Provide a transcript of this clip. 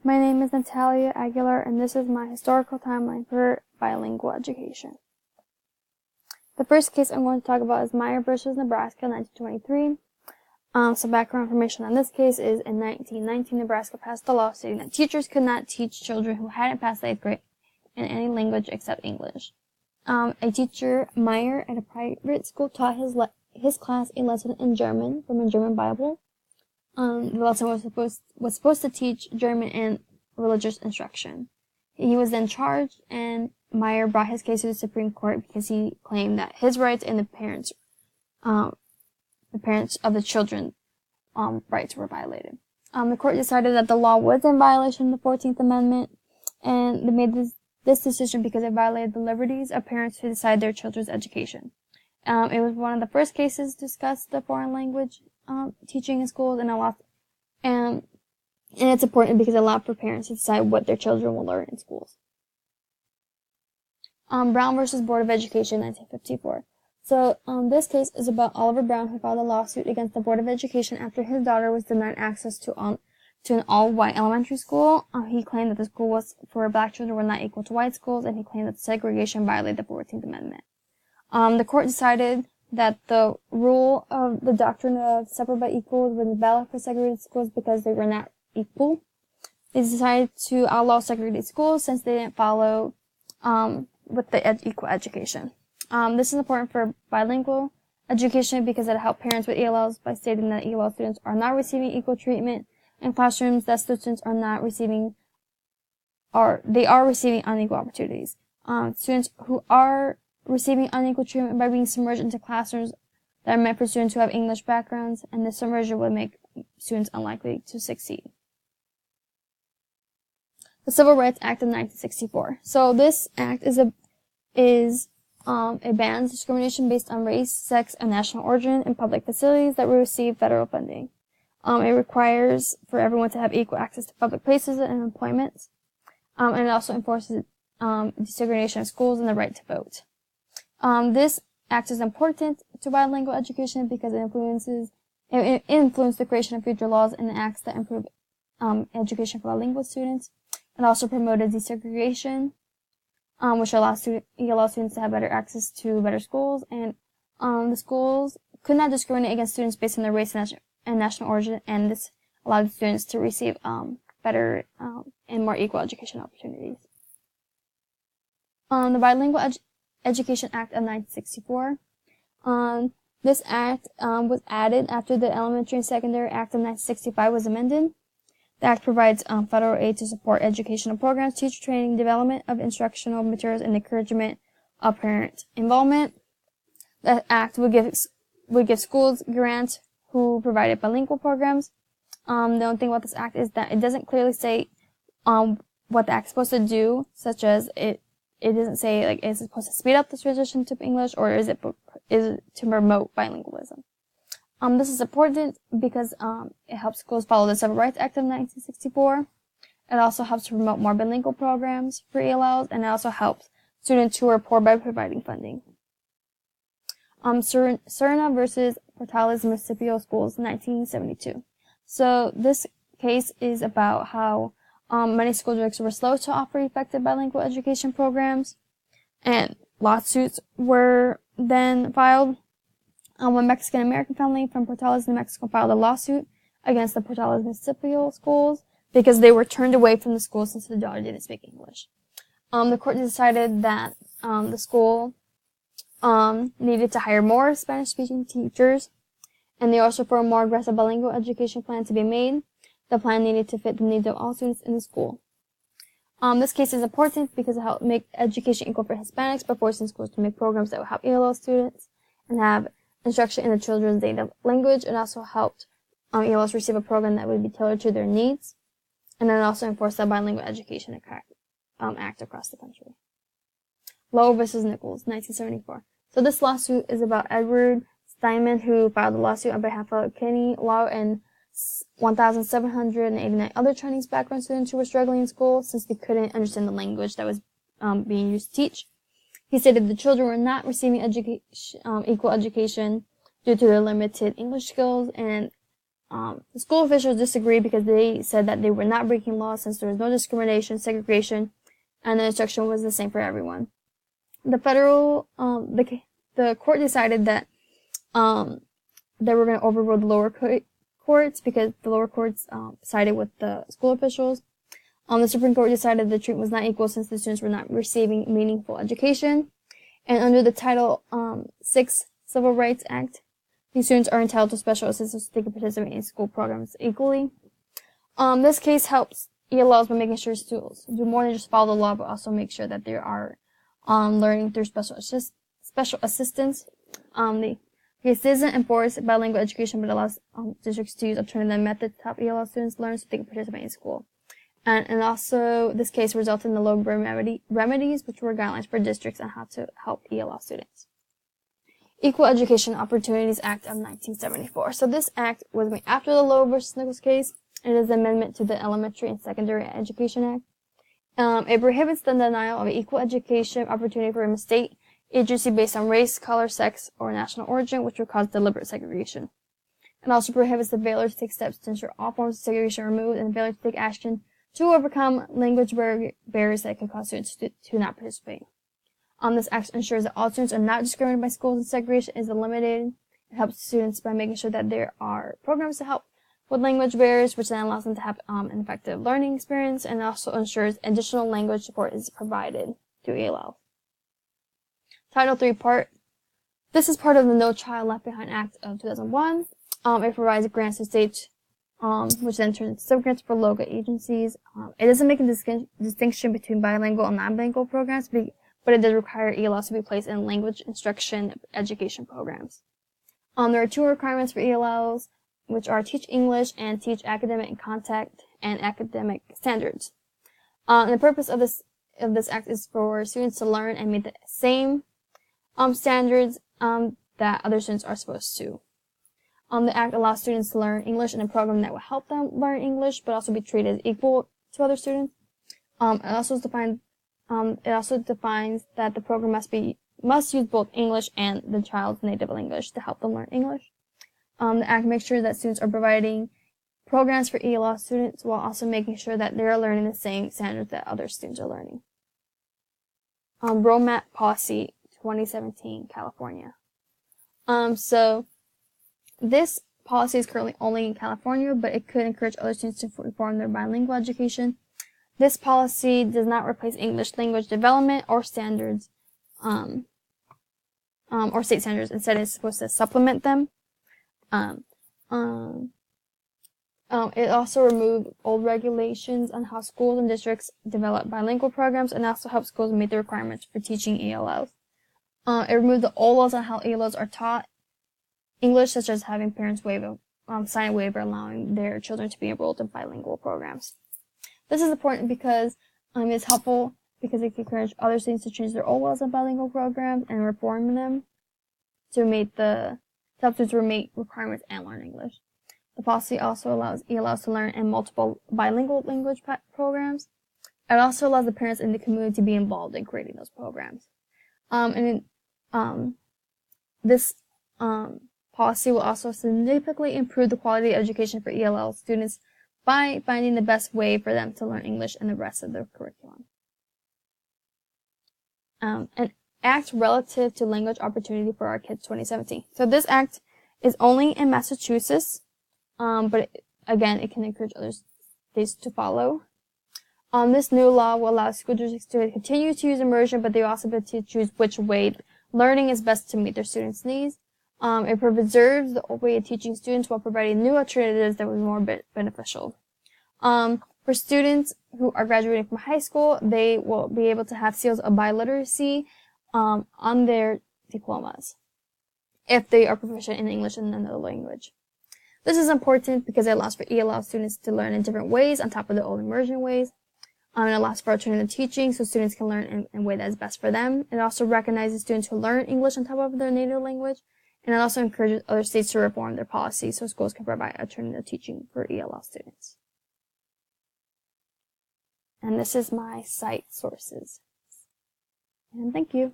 My name is Natalia Aguilar, and this is my historical timeline for bilingual education. The first case I'm going to talk about is Meyer versus Nebraska, 1923. Some background information on this case is in 1919, Nebraska passed a law stating that teachers could not teach children who hadn't passed the 8th grade in any language except English. A teacher, Meyer, at a private school taught his class a lesson in German from a German Bible. The lesson was supposed to teach German and religious instruction. He was then charged, and Meyer brought his case to the Supreme Court because he claimed that his rights and the parents of the children rights were violated. The court decided that the law was in violation of the 14th Amendment, and they made this decision because it violated the liberties of parents to decide their children's education. It was one of the first cases to discuss the foreign language teaching in schools, and it's important because it allowed for parents to decide what their children will learn in schools. Brown versus Board of Education, 1954. So, this case is about Oliver Brown, who filed a lawsuit against the Board of Education after his daughter was denied access to an all-white elementary school. He claimed that the school for black children were not equal to white schools, and he claimed that segregation violated the 14th Amendment. The court decided that the rule of the doctrine of separate but equal was valid for segregated schools because they were not equal. They decided to outlaw segregated schools since they didn't follow with the equal education. This is important for bilingual education because it helped parents with ELLs by stating that ELL students are not receiving equal treatment in classrooms, that students are not receiving, they are receiving unequal opportunities. Students who are receiving unequal treatment by being submerged into classrooms that are meant for students who have English backgrounds, and this submersion would make students unlikely to succeed. The Civil Rights Act of 1964. So this act it bans discrimination based on race, sex, and national origin in public facilities that will receive federal funding. It requires for everyone to have equal access to public places and employment, and it also enforces desegregation of schools and the right to vote. This act is important to bilingual education because it influenced the creation of future laws and acts that improve education for bilingual students. It also promoted desegregation, which allows ELL students to have better access to better schools, and the schools could not discriminate against students based on their race and national origin, and this allowed students to receive better and more equal education opportunities. The Bilingual Education Act of 1964. This act was added after the Elementary and Secondary Act of 1965 was amended. The act provides federal aid to support educational programs, teacher training, development of instructional materials, and encouragement of parent involvement. The act would give schools grants who provided bilingual programs. The only thing about this act is that it doesn't clearly say what the act is supposed to do, such as it doesn't say, like, is it supposed to speed up the transition to English, or is it to promote bilingualism? This is important because it helps schools follow the Civil Rights Act of 1964. It also helps to promote more bilingual programs for ELLs, and it also helps students who are poor by providing funding. Serna versus Portales Municipal Schools, 1972. So this case is about how many school districts were slow to offer effective bilingual education programs, and lawsuits were then filed. One Mexican-American family from Portales, New Mexico filed a lawsuit against the Portales Municipal Schools because they were turned away from the school since the daughter didn't speak English. The court decided that the school needed to hire more Spanish-speaking teachers, and they also for a more aggressive bilingual education plan to be made. The plan needed to fit the needs of all students in the school. This case is important because it helped make education equal for Hispanics by forcing schools to make programs that would help ELL students and have instruction in the children's native language. It also helped ELLs receive a program that would be tailored to their needs, and then also enforced the Bilingual Education Act across the country. Lowe versus Nichols, 1974. So this lawsuit is about Edward Steinman, who filed a lawsuit on behalf of Kenny Lowe and 1,789 other Chinese background students who were struggling in school since they couldn't understand the language that was being used to teach. He stated the children were not receiving equal education due to their limited English skills, and The school officials disagreed because they said that they were not breaking laws since there was no discrimination, segregation, and the instruction was the same for everyone. The court decided that they were going to overrule the lower courts because the lower courts sided with the school officials. The Supreme Court decided the treatment was not equal since the students were not receiving meaningful education. And under the Title VI Civil Rights Act, these students are entitled to special assistance so they can participate in school programs equally. This case helps ELLs by making sure students do more than just follow the law, but also make sure that they are learning through special assistance. The case doesn't enforce bilingual education, but allows districts to use alternative methods to help ELL students learn so they can participate in school. And also, this case resulted in the low remedies, which were guidelines for districts on how to help ELL students. Equal Education Opportunities Act of 1974. So this act was made after the Lowe versus Nichols case. It is an amendment to the Elementary and Secondary Education Act. It prohibits the denial of equal education opportunity for a state agency based on race, color, sex, or national origin, which would cause deliberate segregation. It also prohibits the failure to take steps to ensure all forms of segregation are removed and the failure to take action to overcome language barriers that could cause students to not participate. This act ensures that all students are not discriminated by schools and segregation is eliminated. It helps students by making sure that there are programs to help with language barriers, which then allows them to have an effective learning experience, and also ensures additional language support is provided to ELL. Title III This is part of the No Child Left Behind Act of 2001. It provides grants to states, which then turns into subgrants for local agencies. It doesn't make a distinction between bilingual and non-bilingual programs, but it does require ELLs to be placed in language instruction education programs. There are two requirements for ELLs, which are teach English and teach academic and contact and academic standards. The purpose of this act is for students to learn and meet the same standards that other students are supposed to. The act allows students to learn English in a program that will help them learn English, but also be treated as equal to other students. It also defines that the program must use both English and the child's native language to help them learn English. The act makes sure that students are providing programs for ELL students while also making sure that they are learning the same standards that other students are learning. ROMAT Policy 2017, California. So this policy is currently only in California, but it could encourage other students to reform their bilingual education. This policy does not replace English language development or standards, or state standards. Instead, it's supposed to supplement them. It also removed old regulations on how schools and districts develop bilingual programs, and also helps schools meet the requirements for teaching ELLs. It removed the old laws on how ELLs are taught English, such as having parents sign a waiver allowing their children to be enrolled in bilingual programs. This is important because it's helpful because it can encourage other students to change their old laws on bilingual programs and reform them to help students meet requirements and learn English. The policy also allows ELLs to learn in multiple bilingual language programs. It also allows the parents in the community to be involved in creating those programs. This policy will also significantly improve the quality of education for ELL students by finding the best way for them to learn English and the rest of their curriculum. An act relative to language opportunity for our kids 2017. So this act is only in Massachusetts, but again, it can encourage other states to follow. This new law will allow school districts to continue to use immersion, but they also have to choose which way learning is best to meet their students' needs. It preserves the old way of teaching students while providing new alternatives that will be more beneficial. For students who are graduating from high school, they will be able to have seals of biliteracy on their diplomas if they are proficient in English and another language. This is important because it allows for ELL students to learn in different ways on top of the old immersion ways. It allows for alternative teaching so students can learn in a way that is best for them. It also recognizes students who learn English on top of their native language. And it also encourages other states to reform their policies so schools can provide alternative teaching for ELL students. And this is my cite sources. And thank you.